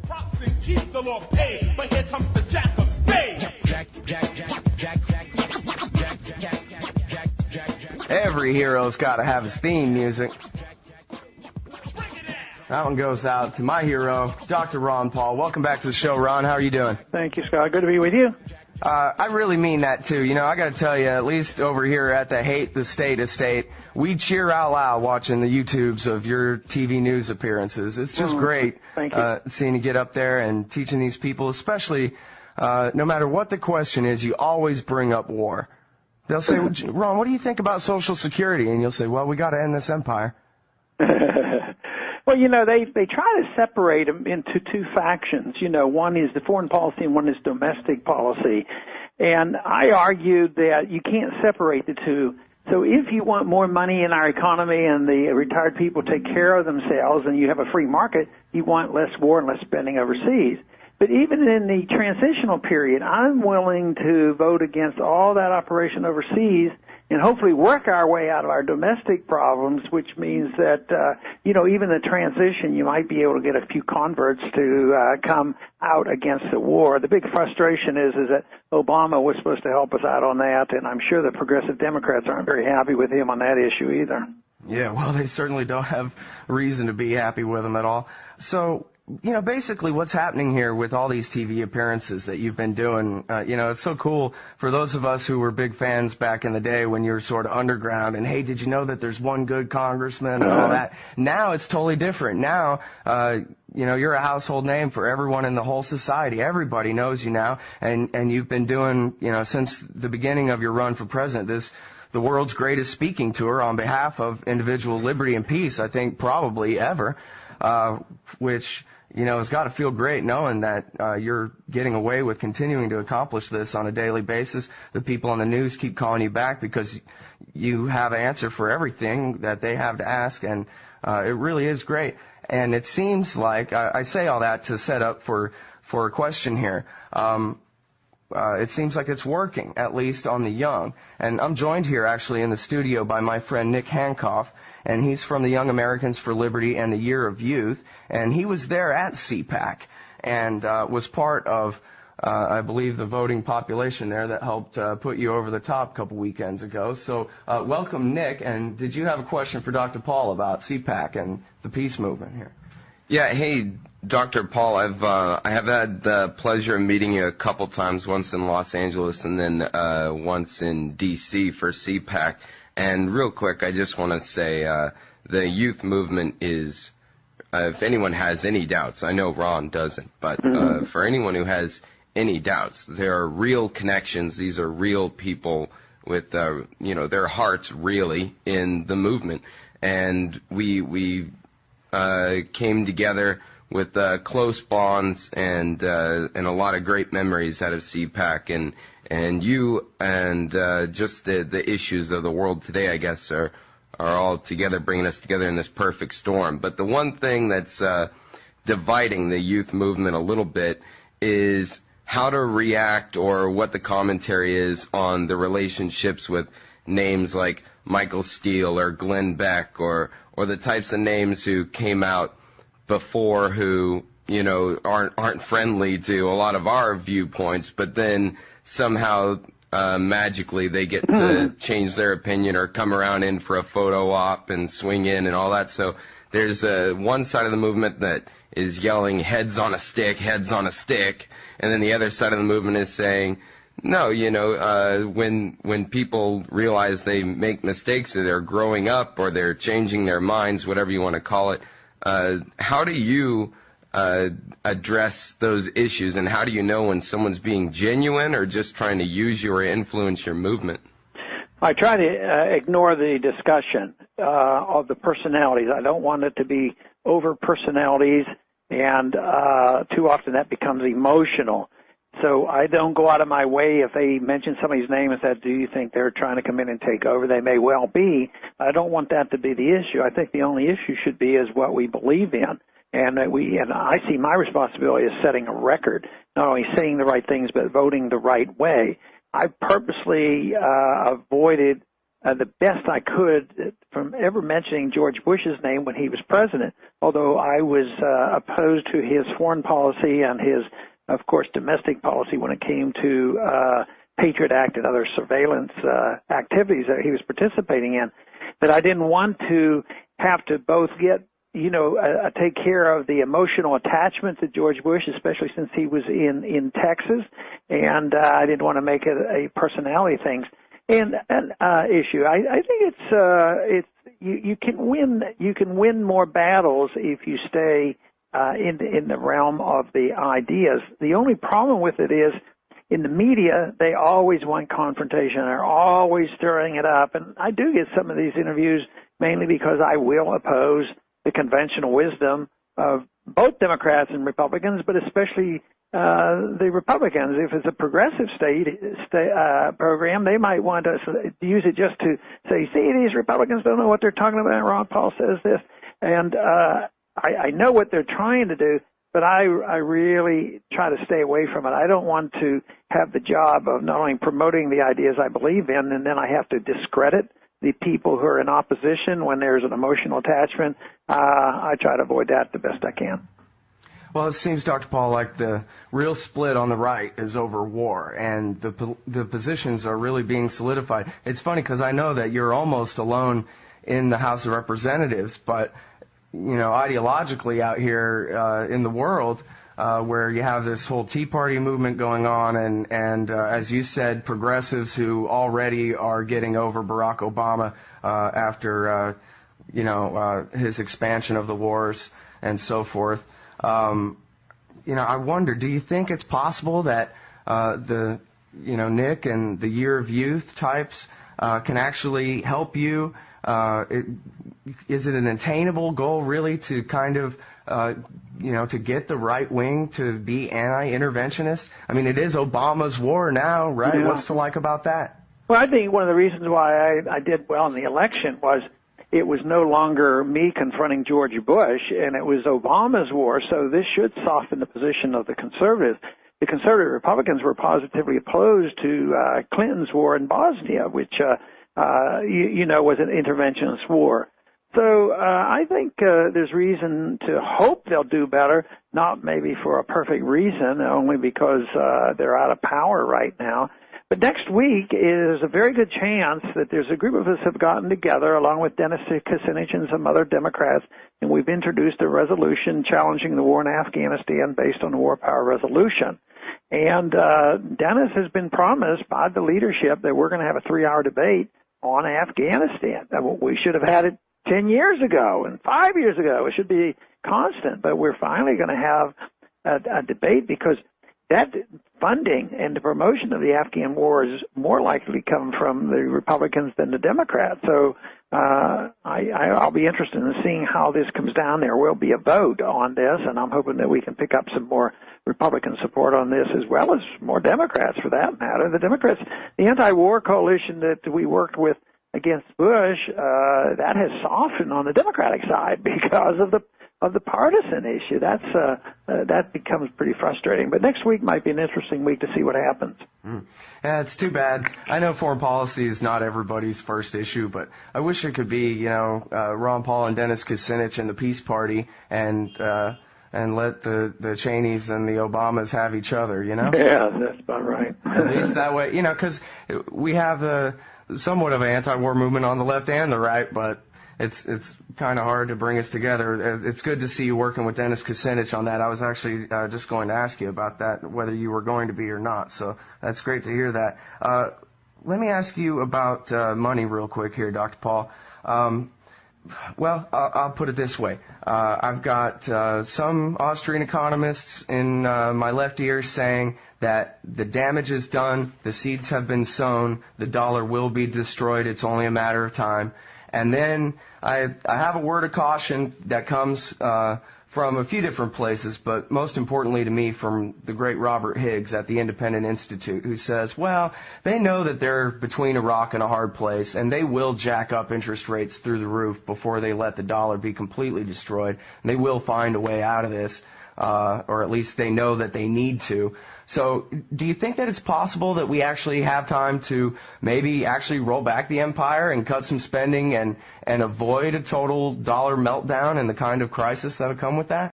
Props and keep the law paid, but here comes the jack of spades. Every hero's got to have his theme music. That one goes out to my hero, Dr. Ron Paul. Welcome back to the show, Ron. How are you doing? Thank you, Scott. Good to be with you. I really mean that, too. You know, I got to tell you, at least over here at the Hate the State estate, we cheer out loud watching the YouTubes of your TV news appearances. It's just great seeing you get up there and teaching these people, especially no matter what the question is, you always bring up war. They'll say, Ron, what do you think about Social Security? And you'll say, well, we got to end this empire. Well, you know, they try to separate them into two factions. You know, one is the foreign policy and one is domestic policy. And I argued that you can't separate the two. So if you want more money in our economy and the retired people take care of themselves and you have a free market, you want less war and less spending overseas. But even in the transitional period, I'm willing to vote against all that operation overseas and hopefully work our way out of our domestic problems, which means that, you know, even the transition, you might be able to get a few converts to come out against the war. The big frustration is that Obama was supposed to help us out on that, and I'm sure the progressive Democrats aren't very happy with him on that issue either. Yeah, well, they certainly don't have reason to be happy with him at all. So, you know, basically what's happening here with all these TV appearances that you've been doing, you know, it's so cool for those of us who were big fans back in the day when you were sort of underground and, hey, did you know that there's one good congressman and all that? Now it's totally different. Now, you know, you're a household name for everyone in the whole society. Everybody knows you now, and you've been doing, you know, since the beginning of your run for president, the world's greatest speaking tour on behalf of individual liberty and peace, I think probably ever, which, you know, it's got to feel great knowing that you're getting away with continuing to accomplish this on a daily basis. The people on the news keep calling you back because you have an answer for everything that they have to ask, and it really is great. And it seems like, I say all that to set up for a question here. It seems like it's working, at least on the young. And I'm joined here actually in the studio by my friend Nick Hancock, and he's from the Young Americans for Liberty and the Year of Youth, and he was there at CPAC and was part of, I believe, the voting population there that helped put you over the top a couple weekends ago. So welcome, Nick, and did you have a question for Dr. Paul about CPAC and the peace movement here? Yeah, hey, Dr. Paul, I have had the pleasure of meeting you a couple times, once in Los Angeles and then once in D.C. for CPAC. And real quick, I just want to say the youth movement is, if anyone has any doubts, I know Ron doesn't, but for anyone who has any doubts, there are real connections. These are real people with, you know, their hearts really in the movement. And we came together with close bonds and a lot of great memories out of CPAC, and you and just the issues of the world today, I guess, are all together, bringing us together in this perfect storm. But the one thing that's dividing the youth movement a little bit is how to react, or what the commentary is on the relationships with names like Michael Steele or Glenn Beck, or the types of names who came out before who, you know, aren't friendly to a lot of our viewpoints, but then somehow magically they get to change their opinion or come around in for a photo op and swing in and all that. So there's one side of the movement that is yelling heads on a stick, and then the other side of the movement is saying, no, you know, when people realize they make mistakes, or they're growing up, or they're changing their minds, whatever you want to call it, how do you address those issues, and how do you know when someone's being genuine or just trying to use you or influence your movement? I try to ignore the discussion of the personalities. I don't want it to be over personalities, and too often that becomes emotional. So I don't go out of my way if they mention somebody's name and say, do you think they're trying to come in and take over? They may well be. I don't want that to be the issue. I think the only issue should be is what we believe in. And I see my responsibility as setting a record, not only saying the right things, but voting the right way. I purposely avoided the best I could from ever mentioning George Bush's name when he was president, although I was opposed to his foreign policy and his, of course, domestic policy when it came to Patriot Act and other surveillance activities that he was participating in, that I didn't want to have to both get, take care of the emotional attachment to George Bush, especially since he was in Texas, and I didn't want to make it a personality thing. And issue. I think it's you can win more battles if you stay in the realm of the ideas. The only problem with it is in the media they always want confrontation. They're always stirring it up, and I do get some of these interviews mainly because I will oppose the conventional wisdom of both Democrats and Republicans, but especially the Republicans. If it's a progressive state program, they might want to use it just to say, see, these Republicans don't know what they're talking about. Ron Paul says this. And I know what they're trying to do, but I really try to stay away from it. I don't want to have the job of not only promoting the ideas I believe in, and then I have to discredit the people who are in opposition when there's an emotional attachment. I try to avoid that the best I can. Well, it seems, Dr. Paul, like the real split on the right is over war, and the positions are really being solidified. It's funny because I know that you're almost alone in the House of Representatives, but, ideologically out here in the world, where you have this whole Tea Party movement going on, and as you said, progressives who already are getting over Barack Obama after, his expansion of the wars and so forth. I wonder, do you think it's possible that Nick and the Year of Youth types can actually help you? Is it an attainable goal, really, to kind of, to get the right wing to be anti-interventionist? I mean, it is Obama's war now, right? Yeah. What's to like about that? Well, I think one of the reasons why I did well in the election was it was no longer me confronting George Bush, and it was Obama's war, so this should soften the position of the conservatives. The conservative Republicans were positively opposed to Clinton's war in Bosnia, which, was an interventionist war. So I think there's reason to hope they'll do better, not maybe for a perfect reason, only because they're out of power right now. But next week is a very good chance that there's a group of us have gotten together, along with Dennis Kucinich and some other Democrats, and we've introduced a resolution challenging the war in Afghanistan based on the War Power Resolution. And Dennis has been promised by the leadership that we're going to have a 3-hour debate on Afghanistan. We should have had it 10 years ago and 5 years ago. It should be constant, but we're finally going to have a debate because that funding and the promotion of the Afghan war is more likely to come from the Republicans than the Democrats. So I'll be interested in seeing how this comes down. There will be a vote on this, and I'm hoping that we can pick up some more Republican support on this as well as more Democrats for that matter. The Democrats, the anti-war coalition that we worked with against Bush, that has softened on the Democratic side because of the partisan issue. That becomes pretty frustrating. But next week might be an interesting week to see what happens. Yeah, it's too bad. I know foreign policy is not everybody's first issue, but I wish it could be, Ron Paul and Dennis Kucinich and the Peace Party and let the Cheneys and the Obamas have each other, Yeah, that's about right. At least that way, because we have somewhat of an anti-war movement on the left and the right, but it's kind of hard to bring us together. It's good to see you working with Dennis Kucinich on that. I was actually just going to ask you about that, whether you were going to be or not. So that's great to hear that. Let me ask you about money real quick here, Dr. Paul. Well, I'll put it this way. I've got some Austrian economists in my left ear saying that the damage is done, the seeds have been sown, the dollar will be destroyed, it's only a matter of time. And then I have a word of caution that comes from a few different places, but most importantly to me from the great Robert Higgs at the Independent Institute, who says, well, they know that they're between a rock and a hard place, and they will jack up interest rates through the roof before they let the dollar be completely destroyed, and they will find a way out of this. or at least they know that they need to. So do you think that it's possible that we actually have time to maybe actually roll back the empire and cut some spending and avoid a total dollar meltdown and the kind of crisis that will come with that?